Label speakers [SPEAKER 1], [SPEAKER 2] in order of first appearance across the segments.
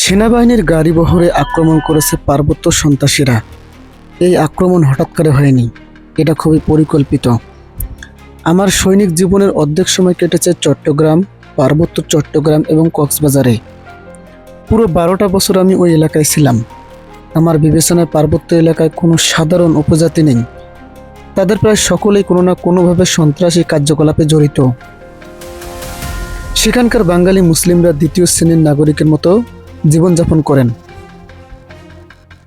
[SPEAKER 1] সেনাবাহিনীর গাড়িবহরে আক্রমণ করেছে পার্বত্য সন্ত্রাসীরা। এই আক্রমণ হঠাৎ করে হয়নি, এটা খুবই পরিকল্পিত। আমার সৈনিক জীবনের অর্ধেক সময় কেটেছে চট্টগ্রাম, পার্বত্য চট্টগ্রাম এবং কক্সবাজারে। পুরো 12টা বছর আমি ওই এলাকায় ছিলাম। আমার বিবেচনায় পার্বত্য এলাকায় কোনো সাধারণ উপজাতি নেই, তাদের প্রায় সকলেই কোনো না কোনোভাবে সন্ত্রাসী কার্যকলাপে জড়িত। সেখানকার বাঙালি মুসলিমরা দ্বিতীয় শ্রেণীর নাগরিকের মতো জীবনযাপন করেন,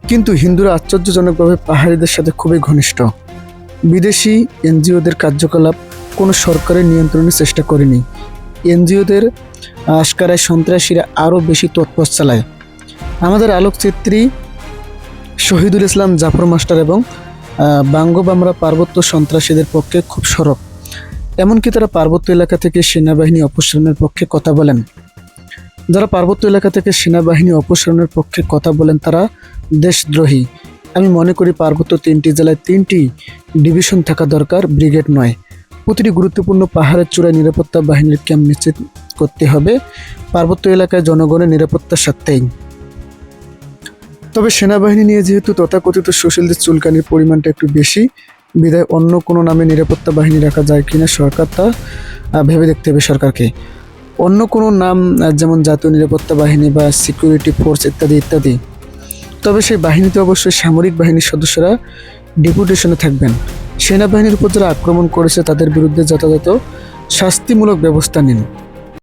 [SPEAKER 1] কিন্তু হিন্দুরা আশ্চর্যজনকভাবে পাহাড়িদের সাথে খুবই ঘনিষ্ঠ। বিদেশি এনজিওদের কার্যকলাপ কোনো সরকারের নিয়ন্ত্রণের চেষ্টা করেনি। এনজিওদের আশকারায় সন্ত্রাসীরা আরও বেশি তৎপর চালায়। আমাদের আলোকচিত্রী শহীদুল ইসলাম জাফর মাস্টার এবং বাঙ্গবামরা পার্বত্য সন্ত্রাসীদের পক্ষে খুব সরব। এমনকি তারা পার্বত্য এলাকা থেকে সেনাবাহিনী অপসারণের পক্ষে কথা বলেন। যারা পার্বত্য এলাকা থেকে সেনাবাহিনী অপসারণের পক্ষে কথা বলেন তারা দেশদ্রোহী। আমি মনে করি পার্বত্য 3টি জেলায় 3টি ডিভিশন থাকা দরকার, ব্রিগেড নয়। প্রতিটি গুরুত্বপূর্ণ পাহাড়ের চূড়ায় নিরাপত্তা বাহিনীর ক্যাম্প নিশ্চিত করতে হবে, পার্বত্য এলাকায় জনগণের নিরাপত্তার স্বার্থেই। তবে সেনাবাহিনী নিয়ে যেহেতু তথাকথিত সুশীলদের চুলকানির পরিমাণটা একটু বেশি, বিধায় অন্য কোনো নামে নিরাপত্তা বাহিনী রাখা যায় কিনা সরকার তা ভেবে দেখতে হবে সরকারকে। অন্য কোনো নাম যেমন জাতীয় নিরাপত্তা বাহিনী বা সিকিউরিটি ফোর্স ইত্যাদি ইত্যাদি। তবে সেই বাহিনীতে অবশ্যই সামরিক বাহিনীর সদস্যরা ডেপুটেশনে থাকবেন। সেনাবাহিনীর উপর যারা আক্রমণ করেছে তাদের বিরুদ্ধে যথাযথ শাস্তিমূলক ব্যবস্থা নিন।